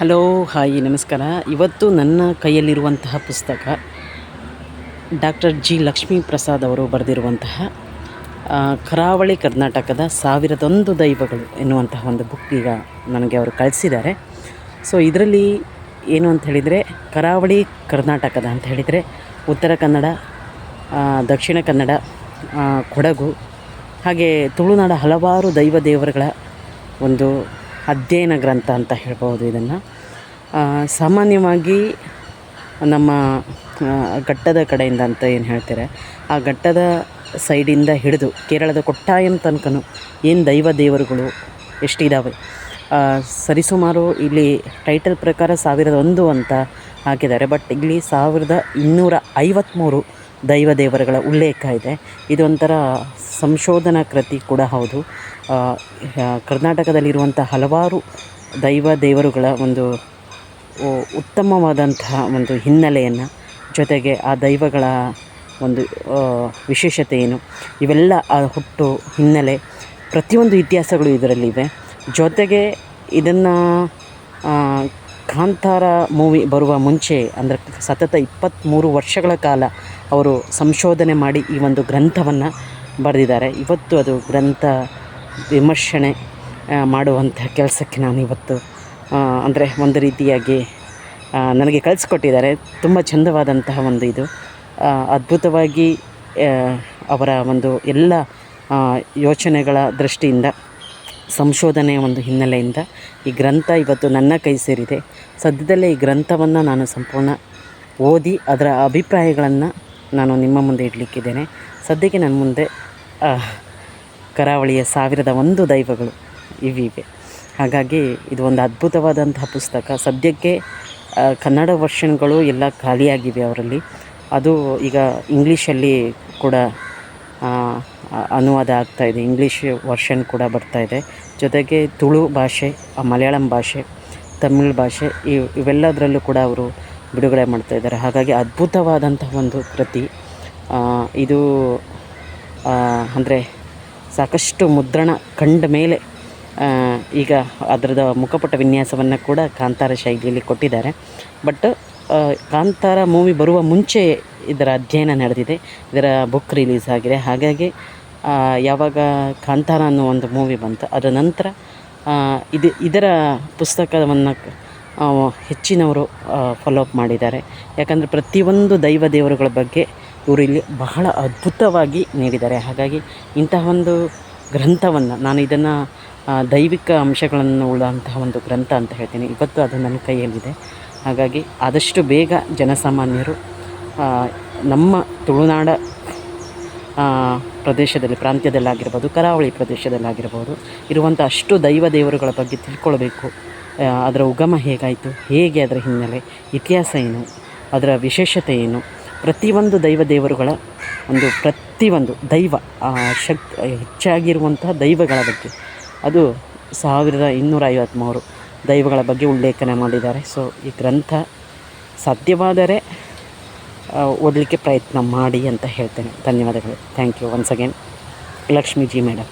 Hello hi ನಮಸ್ಕಾರ. ಇವತ್ತು ನನ್ನ ಕೈಯಲ್ಲಿರುವಂತಹ ಪುಸ್ತಕ ಡಾಕ್ಟರ್ ಜಿ ಲಕ್ಷ್ಮೀ ಪ್ರಸಾದ್ ಅವರು ಬರೆದಿರುವಂತಹ ಕರಾವಳಿ ಕರ್ನಾಟಕದ 1001 ದೈವಗಳು ಎನ್ನುವಂತಹ ಒಂದು ಬುಕ್ ಈಗ ನನಗೆ ಅವರು ಕಳಿಸಿದ್ದಾರೆ. ಸೊ ಇದರಲ್ಲಿ ಏನು ಅಂತ ಹೇಳಿದರೆ, ಕರಾವಳಿ ಕರ್ನಾಟಕದ ಅಂತ ಹೇಳಿದರೆ ಉತ್ತರ ಕನ್ನಡ, ದಕ್ಷಿಣ ಕನ್ನಡ, ಕೊಡಗು ಹಾಗೆ ತುಳುನಾಡ ಹಲವಾರು ದೇವರುಗಳ ಒಂದು ಅಧ್ಯಯನ ಗ್ರಂಥ ಅಂತ ಹೇಳ್ಬೋದು. ಇದನ್ನು ಸಾಮಾನ್ಯವಾಗಿ ನಮ್ಮ ಘಟ್ಟದ ಕಡೆಯಿಂದ ಅಂತ ಏನು ಹೇಳ್ತಾರೆ, ಆ ಘಟ್ಟದ ಸೈಡಿಂದ ಹಿಡಿದು ಕೇರಳದ ಕೊಟ್ಟಾಯಂ ತನಕನೂ ಏನು ದೇವರುಗಳು ಎಷ್ಟಿದ್ದಾವೆ, ಸರಿಸುಮಾರು ಇಲ್ಲಿ ಟೈಟಲ್ ಪ್ರಕಾರ 1001 ಅಂತ ಹಾಕಿದ್ದಾರೆ. ಬಟ್ ಇಲ್ಲಿ 1253 ದೇವರುಗಳ ಉಲ್ಲೇಖ ಇದೆ. ಇದೊಂಥರ ಸಂಶೋಧನಾ ಕೃತಿ ಕೂಡ ಹೌದು. ಕರ್ನಾಟಕದಲ್ಲಿರುವಂಥ ಹಲವಾರು ದೇವರುಗಳ ಒಂದು ಉತ್ತಮವಾದಂತಹ ಒಂದು ಹಿನ್ನೆಲೆಯನ್ನು, ಜೊತೆಗೆ ಆ ದೈವಗಳ ಒಂದು ವಿಶೇಷತೆ ಏನು, ಇವೆಲ್ಲ ಆ ಹುಟ್ಟು ಹಿನ್ನೆಲೆ ಪ್ರತಿಯೊಂದು ಇತಿಹಾಸಗಳು ಇದರಲ್ಲಿವೆ. ಜೊತೆಗೆ ಇದನ್ನು ಕಾಂತಾರ ಮೂವಿ ಬರುವ ಮುಂಚೆ ಅಂದರೆ ಸತತ 23 ವರ್ಷಗಳ ಕಾಲ ಅವರು ಸಂಶೋಧನೆ ಮಾಡಿ ಈ ಒಂದು ಗ್ರಂಥವನ್ನು ಬರೆದಿದ್ದಾರೆ. ಇವತ್ತು ಅದು ಗ್ರಂಥ ವಿಮರ್ಶನೆ ಮಾಡುವಂಥ ಕೆಲಸಕ್ಕೆ ನಾನು ಇವತ್ತು ಅಂದರೆ ಒಂದು ರೀತಿಯಾಗಿ ನನಗೆ ಕಳಿಸ್ಕೊಟ್ಟಿದ್ದಾರೆ. ತುಂಬ ಚಂದವಾದಂತಹ ಒಂದು ಇದು ಅದ್ಭುತವಾಗಿ ಅವರ ಒಂದು ಎಲ್ಲ ಯೋಚನೆಗಳ ದೃಷ್ಟಿಯಿಂದ, ಸಂಶೋಧನೆಯ ಒಂದು ಹಿನ್ನೆಲೆಯಿಂದ ಈ ಗ್ರಂಥ ಇವತ್ತು ನನ್ನ ಕೈ ಸೇರಿದೆ. ಸದ್ಯದಲ್ಲೇ ಈ ಗ್ರಂಥವನ್ನು ನಾನು ಸಂಪೂರ್ಣ ಓದಿ ಅದರ ಅಭಿಪ್ರಾಯಗಳನ್ನು ನಾನು ನಿಮ್ಮ ಮುಂದೆ ಇಡಲಿಕ್ಕಿದ್ದೇನೆ. ಸದ್ಯಕ್ಕೆ ನನ್ನ ಮುಂದೆ ಕರಾವಳಿಯ 1001 ದೈವಗಳು ಇವಿವೆ. ಹಾಗಾಗಿ ಇದು ಒಂದು ಅದ್ಭುತವಾದಂತಹ ಪುಸ್ತಕ. ಸದ್ಯಕ್ಕೆ ಕನ್ನಡ ವರ್ಷನ್ಗಳು ಎಲ್ಲ ಖಾಲಿಯಾಗಿವೆ ಅವರಲ್ಲಿ. ಅದು ಈಗ ಇಂಗ್ಲೀಷಲ್ಲಿ ಕೂಡ ಅನುವಾದ ಆಗ್ತಾಯಿದೆ, ಇಂಗ್ಲೀಷ್ ವರ್ಷನ್ ಕೂಡ ಬರ್ತಾಯಿದೆ. ಜೊತೆಗೆ ತುಳು ಭಾಷೆ, ಮಲಯಾಳಂ ಭಾಷೆ, ತಮಿಳ್ ಭಾಷೆ ಇವೆಲ್ಲದರಲ್ಲೂ ಕೂಡ ಅವರು ಬಿಡುಗಡೆ ಮಾಡ್ತಾಯಿದ್ದಾರೆ. ಹಾಗಾಗಿ ಅದ್ಭುತವಾದಂತಹ ಒಂದು ಕೃತಿ ಇದು. ಅಂದರೆ ಸಾಕಷ್ಟು ಮುದ್ರಣ ಕಂಡ ಮೇಲೆ ಈಗ ಅದರದ ಮುಖಪುಟ ವಿನ್ಯಾಸವನ್ನು ಕೂಡ ಕಾಂತಾರ ಶೈಲಿಯಲ್ಲಿ ಕೊಟ್ಟಿದ್ದಾರೆ. ಬಟ್ ಕಾಂತಾರ ಮೂವಿ ಬರುವ ಮುಂಚೆ ಇದರ ಅಧ್ಯಯನ ನಡೆದಿದೆ, ಇದರ ಬುಕ್ ರಿಲೀಸ್ ಆಗಿದೆ. ಹಾಗಾಗಿ ಯಾವಾಗ ಕಾಂತಾರ ಅನ್ನೋ ಒಂದು ಮೂವಿ ಬಂತು, ಅದರ ನಂತರ ಇದರ ಪುಸ್ತಕವನ್ನು ಹೆಚ್ಚಿನವರು ಫಾಲೋ ಅಪ್ ಮಾಡಿದ್ದಾರೆ. ಯಾಕಂದರೆ ಪ್ರತಿಯೊಂದು ದೇವರುಗಳ ಬಗ್ಗೆ ಇವರು ಇಲ್ಲಿ ಬಹಳ ಅದ್ಭುತವಾಗಿ ನೀಡಿದ್ದಾರೆ. ಹಾಗಾಗಿ ಇಂತಹ ಒಂದು ಗ್ರಂಥವನ್ನು ನಾನು ಇದನ್ನು ದೈವಿಕ ಅಂಶಗಳನ್ನು ಉಳ್ಳಂತಹ ಒಂದು ಗ್ರಂಥ ಅಂತ ಹೇಳ್ತೀನಿ. ಇವತ್ತು ಅದು ನನ್ನ ಕೈಯಲ್ಲಿದೆ. ಹಾಗಾಗಿ ಆದಷ್ಟು ಬೇಗ ಜನಸಾಮಾನ್ಯರು ನಮ್ಮ ತುಳುನಾಡ ಪ್ರದೇಶದಲ್ಲಿ, ಪ್ರಾಂತ್ಯದಲ್ಲಾಗಿರ್ಬೋದು, ಕರಾವಳಿ ಪ್ರದೇಶದಲ್ಲಾಗಿರ್ಬೋದು ಇರುವಂಥ ಅಷ್ಟು ದೇವರುಗಳ ಬಗ್ಗೆ ತಿಳ್ಕೊಳ್ಬೇಕು. ಅದರ ಉಗಮ ಹೇಗಾಯಿತು, ಹೇಗೆ ಅದರ ಹಿನ್ನೆಲೆ, ಇತಿಹಾಸ ಏನು, ಅದರ ವಿಶೇಷತೆ ಏನು, ಪ್ರತಿಯೊಂದು ದೇವರುಗಳ ಒಂದು ಪ್ರತಿಯೊಂದು ಹೆಚ್ಚಾಗಿರುವಂತಹ ದೈವಗಳ ಬಗ್ಗೆ, ಅದು 1253 ದೈವಗಳ ಬಗ್ಗೆ ಉಲ್ಲೇಖನ ಮಾಡಿದ್ದಾರೆ. ಸೊ ಈ ಗ್ರಂಥ ಸಾಧ್ಯವಾದರೆ ಓದಲಿಕ್ಕೆ ಪ್ರಯತ್ನ ಮಾಡಿ ಅಂತ ಹೇಳ್ತೇನೆ. ಧನ್ಯವಾದಗಳು. Thank you once again, Lakshmi ji madam.